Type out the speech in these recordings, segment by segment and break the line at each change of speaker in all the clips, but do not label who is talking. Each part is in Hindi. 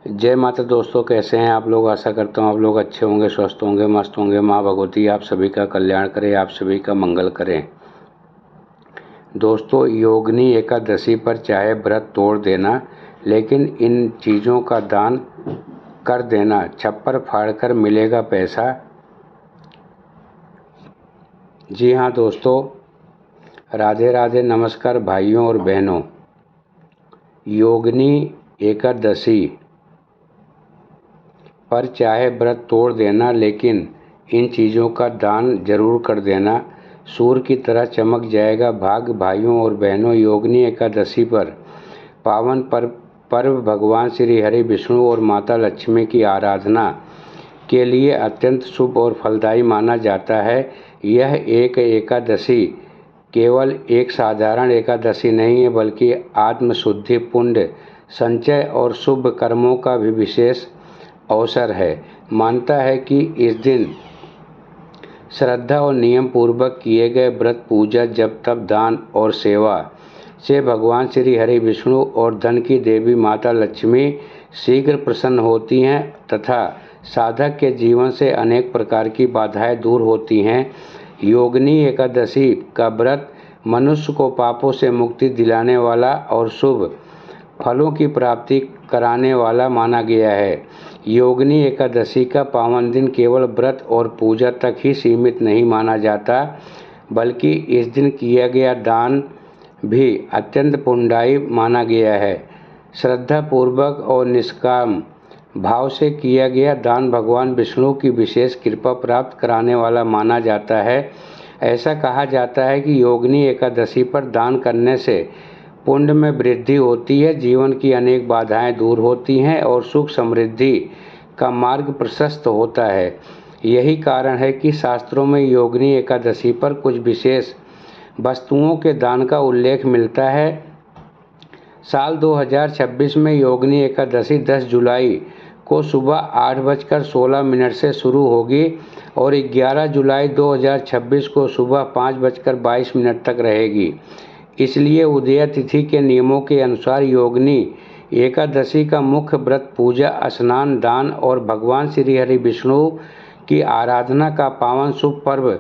जय माता दोस्तों, कैसे हैं आप लोग। आशा करता हूँ आप लोग अच्छे होंगे, स्वस्थ होंगे, मस्त होंगे। माँ भगवती आप सभी का कल्याण करें, आप सभी का मंगल करें। दोस्तों, योगिनी एकादशी पर चाहे व्रत तोड़ देना, लेकिन इन चीज़ों का दान कर देना। छप्पर फाड़कर मिलेगा पैसा। जी हाँ दोस्तों, राधे राधे, नमस्कार भाइयों और बहनों। योगिनी एकादशी पर चाहे व्रत तोड़ देना, लेकिन इन चीज़ों का दान जरूर कर देना। सूर्य की तरह चमक जाएगा भाग्य। भाइयों और बहनों, योगिनी एकादशी पर पावन पर्व भगवान श्री हरि विष्णु और माता लक्ष्मी की आराधना के लिए अत्यंत शुभ और फलदायी माना जाता है। यह एक एकादशी केवल एक साधारण एकादशी नहीं है, बल्कि आत्मशुद्धि, पुण्य संचय और शुभ कर्मों का भी विशेष अवसर है। मानता है कि इस दिन श्रद्धा और नियम पूर्वक किए गए व्रत, पूजा, जप, तप, दान और सेवा से भगवान श्री हरि विष्णु और धन की देवी माता लक्ष्मी शीघ्र प्रसन्न होती हैं तथा साधक के जीवन से अनेक प्रकार की बाधाएं दूर होती हैं। योगिनी एकादशी का व्रत मनुष्य को पापों से मुक्ति दिलाने वाला और शुभ फलों की प्राप्ति कराने वाला माना गया है। योगिनी एकादशी का पावन दिन केवल व्रत और पूजा तक ही सीमित नहीं माना जाता, बल्कि इस दिन किया गया दान भी अत्यंत पुण्यदायी माना गया है। श्रद्धा पूर्वक और निष्काम भाव से किया गया दान भगवान विष्णु की विशेष कृपा प्राप्त कराने वाला माना जाता है। ऐसा कहा जाता है कि योगिनी एकादशी पर दान करने से पुण्य में वृद्धि होती है, जीवन की अनेक बाधाएं दूर होती हैं और सुख समृद्धि का मार्ग प्रशस्त होता है। यही कारण है कि शास्त्रों में योगिनी एकादशी पर कुछ विशेष वस्तुओं के दान का उल्लेख मिलता है। साल 2026 में योगिनी एकादशी 10 जुलाई को सुबह 8:16 से शुरू होगी और 11 जुलाई 2026 को सुबह 5:22 तक रहेगी। इसलिए उदय तिथि के नियमों के अनुसार योगिनी एकादशी का मुख्य व्रत पूजा, स्नान, दान और भगवान श्री हरि विष्णु की आराधना का पावन शुभ पर्व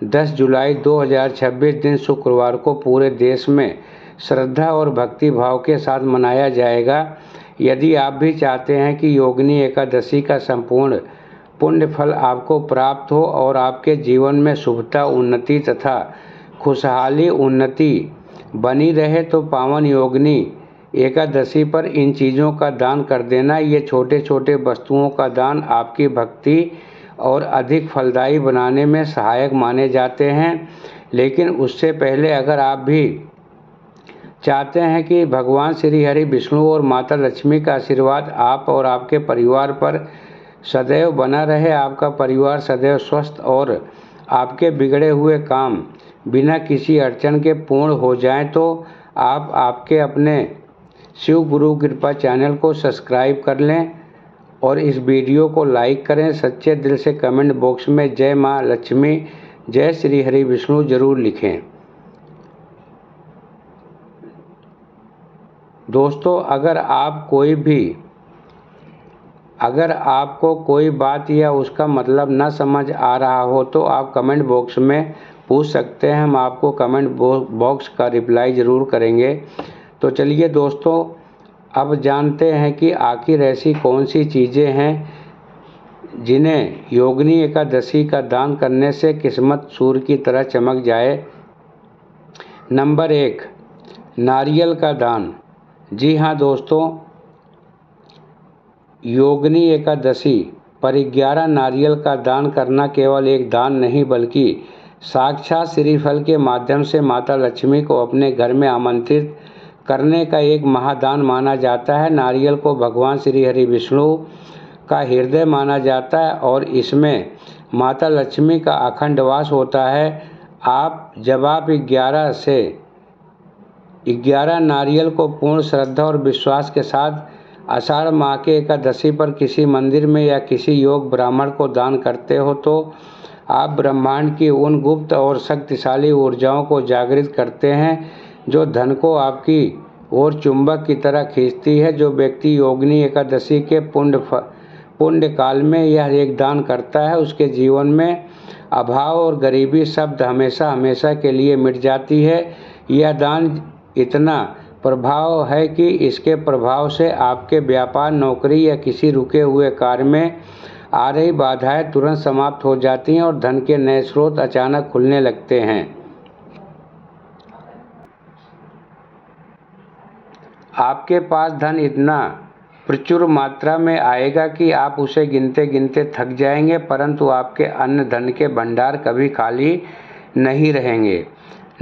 10 जुलाई 2026 दिन शुक्रवार को पूरे देश में श्रद्धा और भक्ति भाव के साथ मनाया जाएगा। यदि आप भी चाहते हैं कि योगिनी एकादशी का संपूर्ण पुण्य फल आपको प्राप्त हो और आपके जीवन में शुभता, उन्नति तथा खुशहाली उन्नति बनी रहे, तो पावन योगिनी एकादशी पर इन चीज़ों का दान कर देना। ये छोटे छोटे वस्तुओं का दान आपकी भक्ति और अधिक फलदायी बनाने में सहायक माने जाते हैं। लेकिन उससे पहले अगर आप भी चाहते हैं कि भगवान श्री हरि विष्णु और माता लक्ष्मी का आशीर्वाद आप और आपके परिवार पर सदैव बना रहे, आपका परिवार सदैव स्वस्थ और आपके बिगड़े हुए काम बिना किसी अड़चन के पूर्ण हो जाएं, तो आप आपके अपने शिव गुरु कृपा चैनल को सब्सक्राइब कर लें और इस वीडियो को लाइक करें। सच्चे दिल से कमेंट बॉक्स में जय माँ लक्ष्मी, जय श्री हरि विष्णु जरूर लिखें। दोस्तों, अगर आपको कोई बात या उसका मतलब न समझ आ रहा हो तो आप कमेंट बॉक्स में पूछ सकते हैं। हम आपको कमेंट बॉक्स का रिप्लाई ज़रूर करेंगे। तो चलिए दोस्तों, अब जानते हैं कि आखिर ऐसी कौन सी चीज़ें हैं जिन्हें योगिनी एकादशी का दान करने से किस्मत सूर्य की तरह चमक जाए। नंबर 1, नारियल का दान। जी हाँ दोस्तों, योगिनी एकादशी पर 11 नारियल का दान करना केवल एक दान नहीं, बल्कि साक्षात श्रीफल के माध्यम से माता लक्ष्मी को अपने घर में आमंत्रित करने का एक महादान माना जाता है। नारियल को भगवान श्री हरि विष्णु का हृदय माना जाता है और इसमें माता लक्ष्मी का अखंड वास होता है। जब आप 11 नारियल को पूर्ण श्रद्धा और विश्वास के साथ आषाढ़ माह के एकादशी पर किसी मंदिर में या किसी योग ब्राह्मण को दान करते हो, तो आप ब्रह्मांड की उन गुप्त और शक्तिशाली ऊर्जाओं को जागृत करते हैं जो धन को आपकी और चुंबक की तरह खींचती है। जो व्यक्ति योगिनी एकादशी के पुण्य काल में यह एक दान करता है, उसके जीवन में अभाव और गरीबी शब्द हमेशा हमेशा के लिए मिट जाती है। यह दान इतना प्रभाव है कि इसके प्रभाव से आपके व्यापार, नौकरी या किसी रुके हुए कार्य में आ रही बाधाएं तुरंत समाप्त हो जाती हैं और धन के नए स्रोत अचानक खुलने लगते हैं। आपके पास धन इतना प्रचुर मात्रा में आएगा कि आप उसे गिनते गिनते थक जाएंगे, परंतु आपके अन्न धन के भंडार कभी खाली नहीं रहेंगे।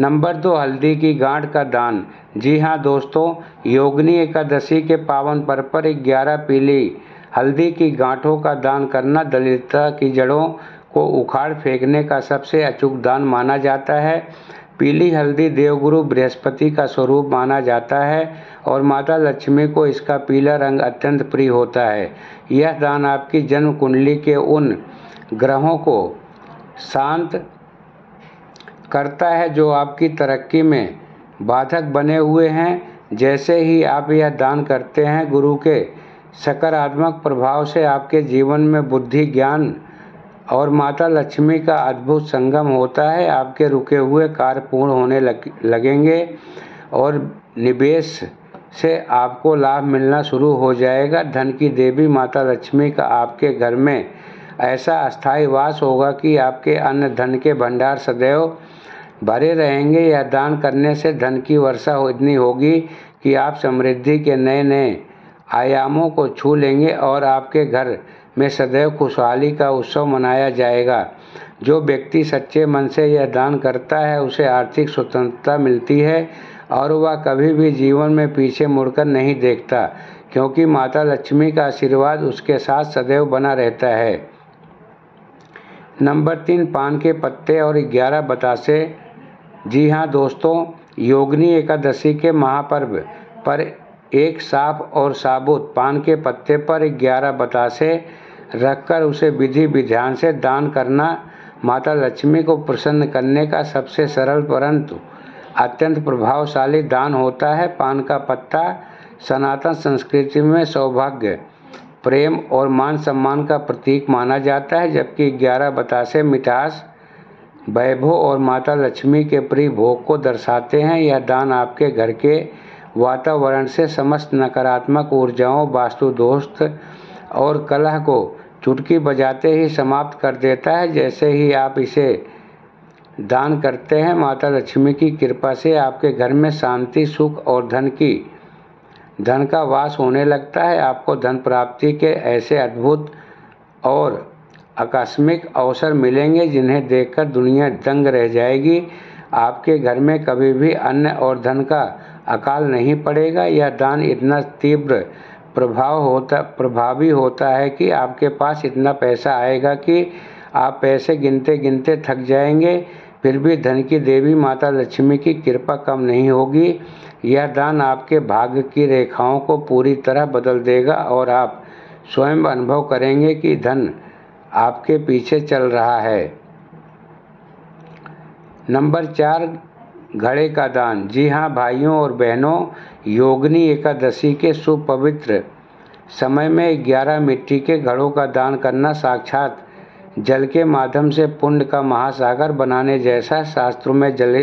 नंबर 2, हल्दी की गांठ का दान। जी हाँ दोस्तों, योगिनी एकादशी के पावन पर्व पर 11 पीली हल्दी की गांठों का दान करना दरिद्रता की जड़ों को उखाड़ फेंकने का सबसे अचूक दान माना जाता है। पीली हल्दी देवगुरु बृहस्पति का स्वरूप माना जाता है और माता लक्ष्मी को इसका पीला रंग अत्यंत प्रिय होता है। यह दान आपकी जन्म कुंडली के उन ग्रहों को शांत करता है जो आपकी तरक्की में बाधक बने हुए हैं। जैसे ही आप यह दान करते हैं, गुरु के सकारात्मक प्रभाव से आपके जीवन में बुद्धि, ज्ञान और माता लक्ष्मी का अद्भुत संगम होता है। आपके रुके हुए कार्य पूर्ण होने लगेंगे और निवेश से आपको लाभ मिलना शुरू हो जाएगा। धन की देवी माता लक्ष्मी का आपके घर में ऐसा अस्थायी वास होगा कि आपके अन्न धन के भंडार सदैव भरे रहेंगे। यह दान करने से धन की वर्षा इतनी होगी कि आप समृद्धि के नए नए आयामों को छू लेंगे और आपके घर में सदैव खुशहाली का उत्सव मनाया जाएगा। जो व्यक्ति सच्चे मन से यह दान करता है, उसे आर्थिक स्वतंत्रता मिलती है और वह कभी भी जीवन में पीछे मुड़कर नहीं देखता, क्योंकि माता लक्ष्मी का आशीर्वाद उसके साथ सदैव बना रहता है। नंबर 3, पान के पत्ते और 11 बतासे। जी हाँ दोस्तों, योगिनी एकादशी के महापर्व पर एक साफ और साबुत पान के पत्ते पर 11 बतासे रखकर उसे विधि विधान से दान करना माता लक्ष्मी को प्रसन्न करने का सबसे सरल परंतु अत्यंत प्रभावशाली दान होता है। पान का पत्ता सनातन संस्कृति में सौभाग्य, प्रेम और मान सम्मान का प्रतीक माना जाता है, जबकि 11 बतासे मिठास, वैभव और माता लक्ष्मी के प्रिय भोग को दर्शाते हैं। यह दान आपके घर के वातावरण से समस्त नकारात्मक ऊर्जाओं, वास्तु दोष और कलह को चुटकी बजाते ही समाप्त कर देता है। जैसे ही आप इसे दान करते हैं, माता लक्ष्मी की कृपा से आपके घर में शांति, सुख और धन का वास होने लगता है। आपको धन प्राप्ति के ऐसे अद्भुत और आकस्मिक अवसर मिलेंगे जिन्हें देखकर दुनिया दंग रह जाएगी। आपके घर में कभी भी अन्न और धन का अकाल नहीं पड़ेगा। यह दान इतना तीव्र प्रभावी होता है कि आपके पास इतना पैसा आएगा कि आप पैसे गिनते गिनते थक जाएंगे, फिर भी धन की देवी माता लक्ष्मी की कृपा कम नहीं होगी। यह दान आपके भाग्य की रेखाओं को पूरी तरह बदल देगा और आप स्वयं अनुभव करेंगे कि धन आपके पीछे चल रहा है। नंबर 4, घड़े का दान। जी हाँ भाइयों और बहनों, योगिनी एकादशी के शुभ पवित्र समय में 11 मिट्टी के घड़ों का दान करना साक्षात जल के माध्यम से पुण्य का महासागर बनाने जैसा। शास्त्रों में जल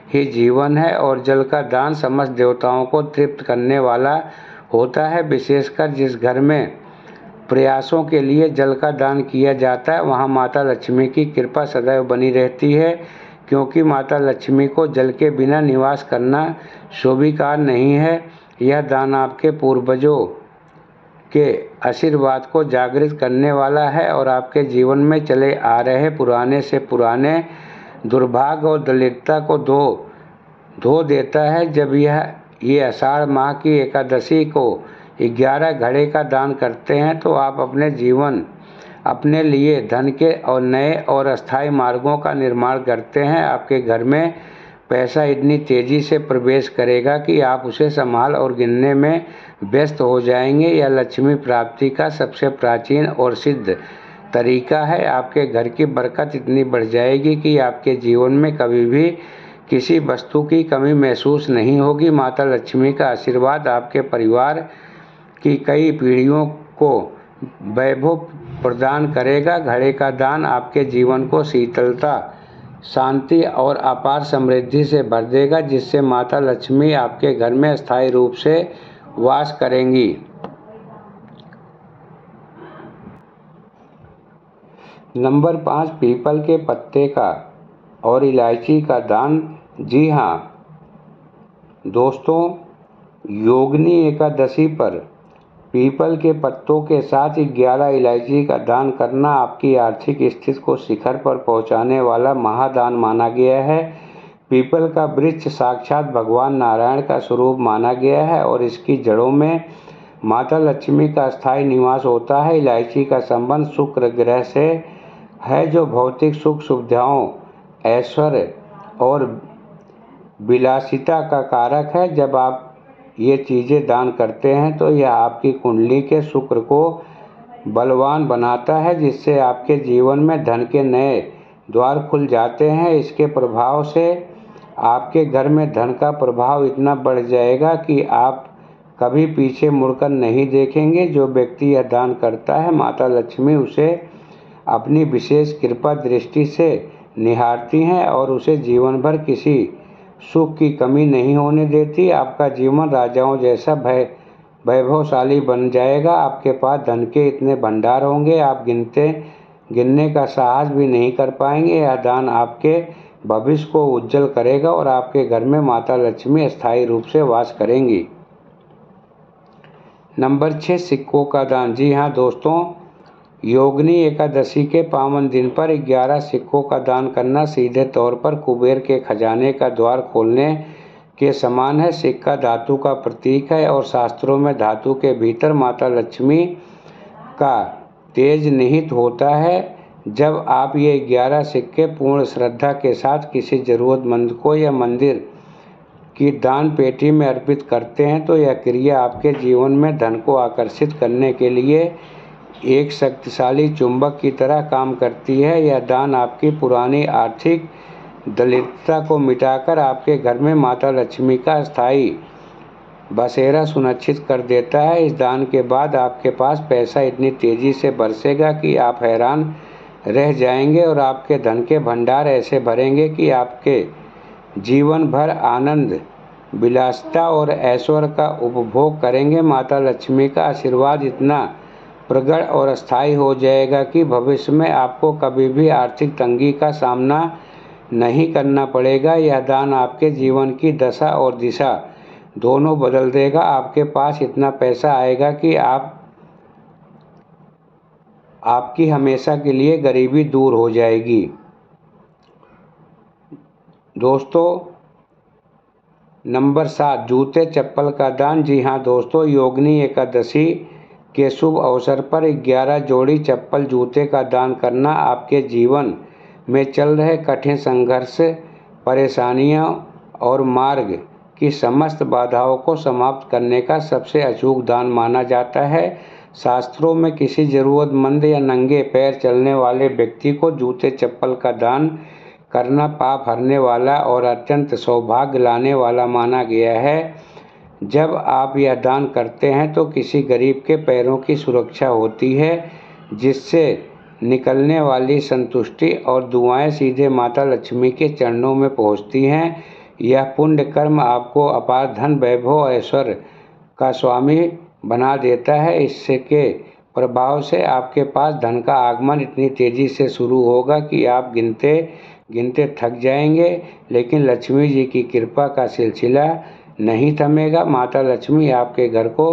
ही जीवन है और जल का दान समस्त देवताओं को तृप्त करने वाला होता है। विशेषकर जिस घर में प्रयासों के लिए जल का दान किया जाता है, वहाँ माता लक्ष्मी की कृपा सदैव बनी रहती है, क्योंकि माता लक्ष्मी को जल के बिना निवास करना शोभिकार नहीं है। यह दान आपके पूर्वजों के आशीर्वाद को जागृत करने वाला है और आपके जीवन में चले आ रहे पुराने से पुराने दुर्भाग्य और दरिद्रता को धो देता है। जब ये आषाढ़ माह की एकादशी को 11 घड़े का दान करते हैं, तो आप अपने लिए धन के और नए और अस्थायी मार्गों का निर्माण करते हैं। आपके घर में पैसा इतनी तेजी से प्रवेश करेगा कि आप उसे संभाल और गिनने में व्यस्त हो जाएंगे। यह लक्ष्मी प्राप्ति का सबसे प्राचीन और सिद्ध तरीका है। आपके घर की बरकत इतनी बढ़ जाएगी कि आपके जीवन में कभी भी किसी वस्तु की कमी महसूस नहीं होगी। माता लक्ष्मी का आशीर्वाद आपके परिवार की कई पीढ़ियों को वैभव प्रदान करेगा। घड़े का दान आपके जीवन को शीतलता, शांति और अपार समृद्धि से भर देगा, जिससे माता लक्ष्मी आपके घर में स्थायी रूप से वास करेंगी। नंबर 5, पीपल के पत्ते का और इलायची का दान। जी हाँ दोस्तों, योगिनी एकादशी पर पीपल के पत्तों के साथ 11 इलायची का दान करना आपकी आर्थिक स्थिति को शिखर पर पहुंचाने वाला महादान माना गया है। पीपल का वृक्ष साक्षात भगवान नारायण का स्वरूप माना गया है और इसकी जड़ों में माता लक्ष्मी का स्थायी निवास होता है। इलायची का संबंध शुक्र ग्रह से है, जो भौतिक सुख सुविधाओं, ऐश्वर्य और विलासिता का कारक है। जब आप ये चीज़ें दान करते हैं तो यह आपकी कुंडली के शुक्र को बलवान बनाता है, जिससे आपके जीवन में धन के नए द्वार खुल जाते हैं। इसके प्रभाव से आपके घर में धन का प्रभाव इतना बढ़ जाएगा कि आप कभी पीछे मुड़कर नहीं देखेंगे। जो व्यक्ति यह दान करता है, माता लक्ष्मी उसे अपनी विशेष कृपा दृष्टि से निहारती हैं और उसे जीवन भर किसी सुख की कमी नहीं होने देती। आपका जीवन राजाओं जैसा वैभवशाली बन जाएगा। आपके पास धन के इतने भंडार होंगे, आप गिनने का साहस भी नहीं कर पाएंगे। यह दान आपके भविष्य को उज्जवल करेगा और आपके घर में माता लक्ष्मी स्थायी रूप से वास करेंगी। नंबर 6, सिक्कों का दान। जी हाँ दोस्तों, योगिनी एकादशी के पावन दिन पर 11 सिक्कों का दान करना सीधे तौर पर कुबेर के खजाने का द्वार खोलने के समान है। सिक्का धातु का प्रतीक है और शास्त्रों में धातु के भीतर माता लक्ष्मी का तेज निहित होता है। जब आप ये 11 सिक्के पूर्ण श्रद्धा के साथ किसी जरूरतमंद को या मंदिर की दान पेटी में अर्पित करते हैं तो यह क्रिया आपके जीवन में धन को आकर्षित करने के लिए एक शक्तिशाली चुंबक की तरह काम करती है। यह दान आपकी पुरानी आर्थिक दरिद्रता को मिटाकर आपके घर में माता लक्ष्मी का स्थायी बसेरा सुनिश्चित कर देता है। इस दान के बाद आपके पास पैसा इतनी तेजी से बरसेगा कि आप हैरान रह जाएंगे और आपके धन के भंडार ऐसे भरेंगे कि आपके जीवन भर आनंद, विलासिता और ऐश्वर्य का उपभोग करेंगे। माता लक्ष्मी का आशीर्वाद इतना प्रगाढ़ और अस्थायी हो जाएगा कि भविष्य में आपको कभी भी आर्थिक तंगी का सामना नहीं करना पड़ेगा। यह दान आपके जीवन की दशा और दिशा दोनों बदल देगा। आपके पास इतना पैसा आएगा कि आपकी हमेशा के लिए गरीबी दूर हो जाएगी। दोस्तों, नंबर 7, जूते चप्पल का दान। जी हाँ दोस्तों, योगिनी एकादशी के शुभ अवसर पर 11 जोड़ी चप्पल जूते का दान करना आपके जीवन में चल रहे कठिन संघर्ष, परेशानियों और मार्ग की समस्त बाधाओं को समाप्त करने का सबसे अचूक दान माना जाता है। शास्त्रों में किसी जरूरतमंद या नंगे पैर चलने वाले व्यक्ति को जूते चप्पल का दान करना पाप हरने वाला और अत्यंत सौभाग्य लाने वाला माना गया है। जब आप यह दान करते हैं तो किसी गरीब के पैरों की सुरक्षा होती है, जिससे निकलने वाली संतुष्टि और दुआएं सीधे माता लक्ष्मी के चरणों में पहुंचती हैं। यह पुण्य कर्म आपको अपार धन, वैभव और ऐश्वर्य का स्वामी बना देता है। इसके प्रभाव से आपके पास धन का आगमन इतनी तेजी से शुरू होगा कि आप गिनते गिनते थक जाएंगे, लेकिन लक्ष्मी जी की कृपा का सिलसिला नहीं थमेगा। माता लक्ष्मी आपके घर को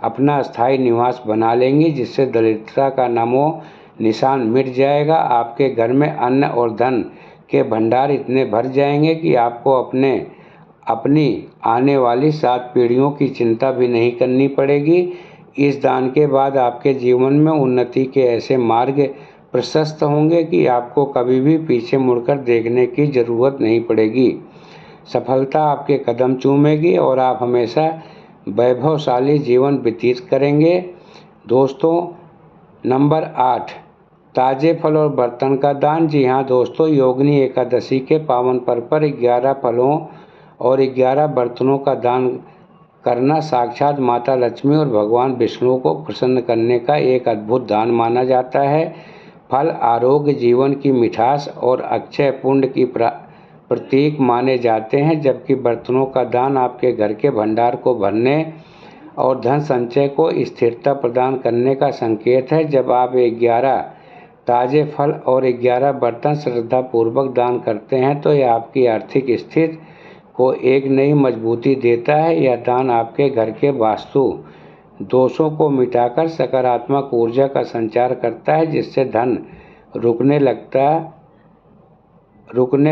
अपना स्थायी निवास बना लेंगी, जिससे दरिद्रता का नामो निशान मिट जाएगा। आपके घर में अन्न और धन के भंडार इतने भर जाएंगे कि आपको अपनी आने वाली 7 पीढ़ियों की चिंता भी नहीं करनी पड़ेगी। इस दान के बाद आपके जीवन में उन्नति के ऐसे मार्ग प्रशस्त होंगे कि आपको कभी भी पीछे मुड़कर देखने की ज़रूरत नहीं पड़ेगी। सफलता आपके कदम चूमेगी और आप हमेशा वैभवशाली जीवन व्यतीत करेंगे। दोस्तों, नंबर 8, ताजे फल और बर्तन का दान। जी हाँ दोस्तों, योगिनी एकादशी के पावन पर्व पर 11 फलों और 11 बर्तनों का दान करना साक्षात माता लक्ष्मी और भगवान विष्णु को प्रसन्न करने का एक अद्भुत दान माना जाता है। फल आरोग्य, जीवन की मिठास और अक्षय पुण्य की प्रतीक माने जाते हैं, जबकि बर्तनों का दान आपके घर के भंडार को भरने और धन संचय को स्थिरता प्रदान करने का संकेत है। जब आप 11 ताजे फल और 11 बर्तन श्रद्धापूर्वक दान करते हैं तो यह आपकी आर्थिक स्थिति को एक नई मजबूती देता है। यह दान आपके घर के वास्तु दोषों को मिटाकर सकारात्मक ऊर्जा का संचार करता है, जिससे धन रुकने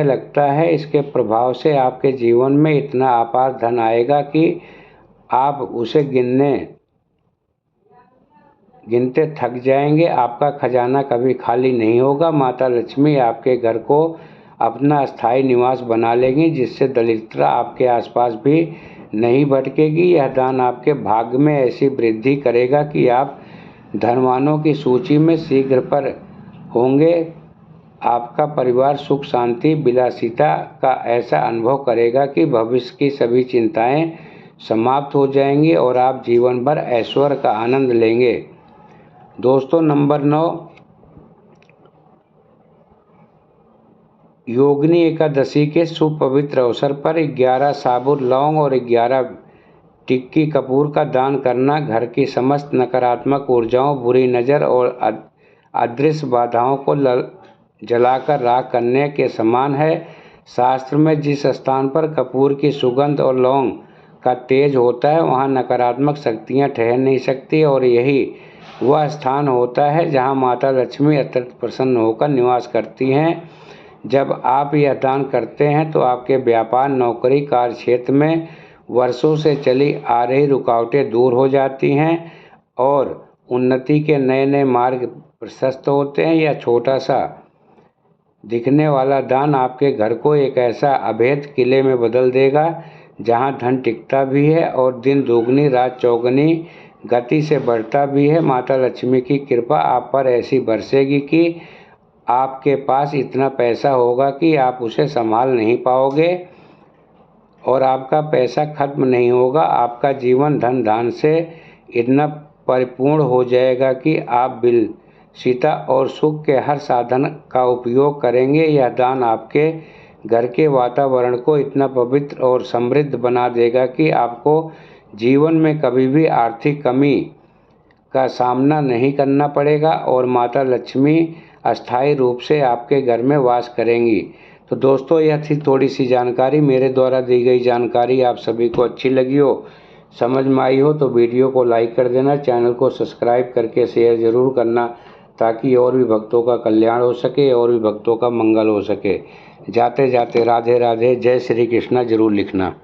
लगता है। इसके प्रभाव से आपके जीवन में इतना अपार धन आएगा कि आप उसे गिनते थक जाएंगे। आपका खजाना कभी खाली नहीं होगा। माता लक्ष्मी आपके घर को अपना स्थायी निवास बना लेंगी, जिससे दरिद्रता आपके आसपास भी नहीं भटकेगी। यह दान आपके भाग्य में ऐसी वृद्धि करेगा कि आप धनवानों की सूची में शीघ्र पर होंगे। आपका परिवार सुख शांति विलासिता का ऐसा अनुभव करेगा कि भविष्य की सभी चिंताएं समाप्त हो जाएंगी और आप जीवन भर ऐश्वर्य का आनंद लेंगे। दोस्तों, नंबर 9, योगिनी एकादशी के शुभ पवित्र अवसर पर 11 साबुत लौंग और 11 टिक्की कपूर का दान करना घर की समस्त नकारात्मक ऊर्जाओं, बुरी नज़र और अदृश्य बाधाओं को जलाकर राख करने के समान है। शास्त्र में जिस स्थान पर कपूर की सुगंध और लौंग का तेज होता है वहाँ नकारात्मक शक्तियाँ ठहर नहीं सकती, और यही वह स्थान होता है जहाँ माता लक्ष्मी अत्यंत प्रसन्न होकर निवास करती हैं। जब आप यह दान करते हैं तो आपके व्यापार, नौकरी, कार्य क्षेत्र में वर्षों से चली आ रही रुकावटें दूर हो जाती हैं और उन्नति के नए नए मार्ग प्रशस्त होते हैं। यह छोटा सा दिखने वाला दान आपके घर को एक ऐसा अभेद किले में बदल देगा जहां धन टिकता भी है और दिन दोगुनी रात चौगुनी गति से बढ़ता भी है। माता लक्ष्मी की कृपा आप पर ऐसी बरसेगी कि आपके पास इतना पैसा होगा कि आप उसे संभाल नहीं पाओगे और आपका पैसा खत्म नहीं होगा। आपका जीवन धन धान से इतना परिपूर्ण हो जाएगा कि आप विलासिता और सुख के हर साधन का उपयोग करेंगे। यह दान आपके घर के वातावरण को इतना पवित्र और समृद्ध बना देगा कि आपको जीवन में कभी भी आर्थिक कमी का सामना नहीं करना पड़ेगा और माता लक्ष्मी अस्थायी रूप से आपके घर में वास करेंगी। तो दोस्तों, यह थी थोड़ी सी जानकारी। मेरे द्वारा दी गई जानकारी आप सभी को अच्छी लगी हो, समझ में आई हो तो वीडियो को लाइक कर देना, चैनल को सब्सक्राइब करके शेयर ज़रूर करना ताकि और भी भक्तों का कल्याण हो सके और भी भक्तों का मंगल हो सके। जाते जाते राधे राधे, जय श्री कृष्णा ज़रूर लिखना।